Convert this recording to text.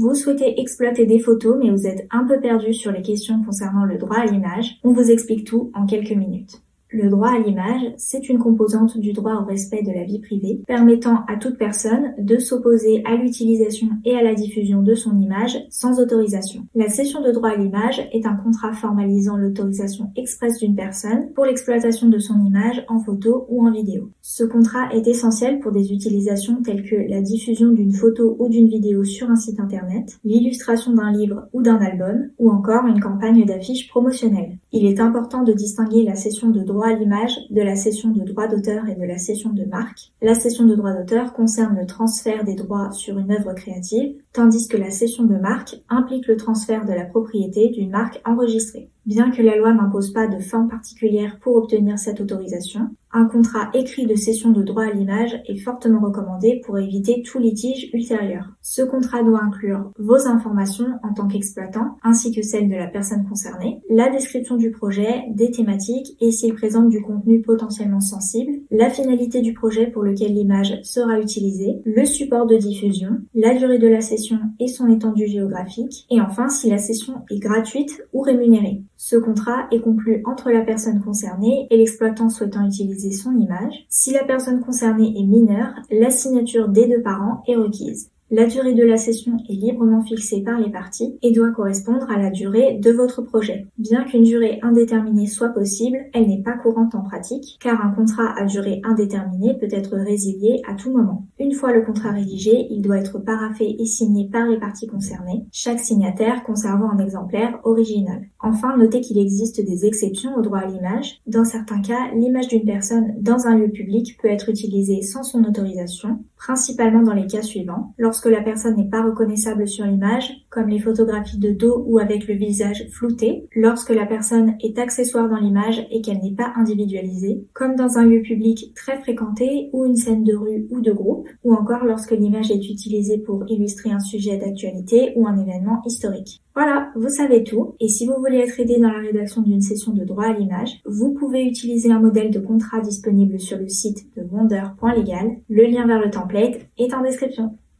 Vous souhaitez exploiter des photos mais vous êtes un peu perdu sur les questions concernant le droit à l'image. On vous explique tout en quelques minutes. Le droit à l'image, c'est une composante du droit au respect de la vie privée, permettant à toute personne de s'opposer à l'utilisation et à la diffusion de son image sans autorisation. La cession de droit à l'image est un contrat formalisant l'autorisation expresse d'une personne pour l'exploitation de son image en photo ou en vidéo. Ce contrat est essentiel pour des utilisations telles que la diffusion d'une photo ou d'une vidéo sur un site internet, l'illustration d'un livre ou d'un album, ou encore une campagne d'affiches promotionnelles. Il est important de distinguer la cession de droit à l'image de la cession de droit d'auteur et de la cession de marque. La cession de droit d'auteur concerne le transfert des droits sur une œuvre créative, tandis que la cession de marque implique le transfert de la propriété d'une marque enregistrée. Bien que la loi n'impose pas de forme particulière pour obtenir cette autorisation, un contrat écrit de cession de droit à l'image est fortement recommandé pour éviter tout litige ultérieur. Ce contrat doit inclure vos informations en tant qu'exploitant, ainsi que celles de la personne concernée, la description du projet, des thématiques et s'il présente du contenu potentiellement sensible, la finalité du projet pour lequel l'image sera utilisée, le support de diffusion, la durée de la cession et son étendue géographique, et enfin si la cession est gratuite ou rémunérée. Ce contrat est conclu entre la personne concernée et l'exploitant souhaitant utiliser son image. Si la personne concernée est mineure, la signature des deux parents est requise. La durée de la cession est librement fixée par les parties et doit correspondre à la durée de votre projet. Bien qu'une durée indéterminée soit possible, elle n'est pas courante en pratique, car un contrat à durée indéterminée peut être résilié à tout moment. Une fois le contrat rédigé, il doit être paraphé et signé par les parties concernées, chaque signataire conservant un exemplaire original. Enfin, notez qu'il existe des exceptions au droit à l'image. Dans certains cas, l'image d'une personne dans un lieu public peut être utilisée sans son autorisation, principalement dans les cas suivants. Lorsque la personne n'est pas reconnaissable sur l'image, comme les photographies de dos ou avec le visage flouté, lorsque la personne est accessoire dans l'image et qu'elle n'est pas individualisée, comme dans un lieu public très fréquenté ou une scène de rue ou de groupe, ou encore lorsque l'image est utilisée pour illustrer un sujet d'actualité ou un événement historique. Voilà, vous savez tout, et si vous voulez être aidé dans la rédaction d'une cession de droit à l'image, vous pouvez utiliser un modèle de contrat disponible sur le site de wonder.legal. Le lien vers le template est en description.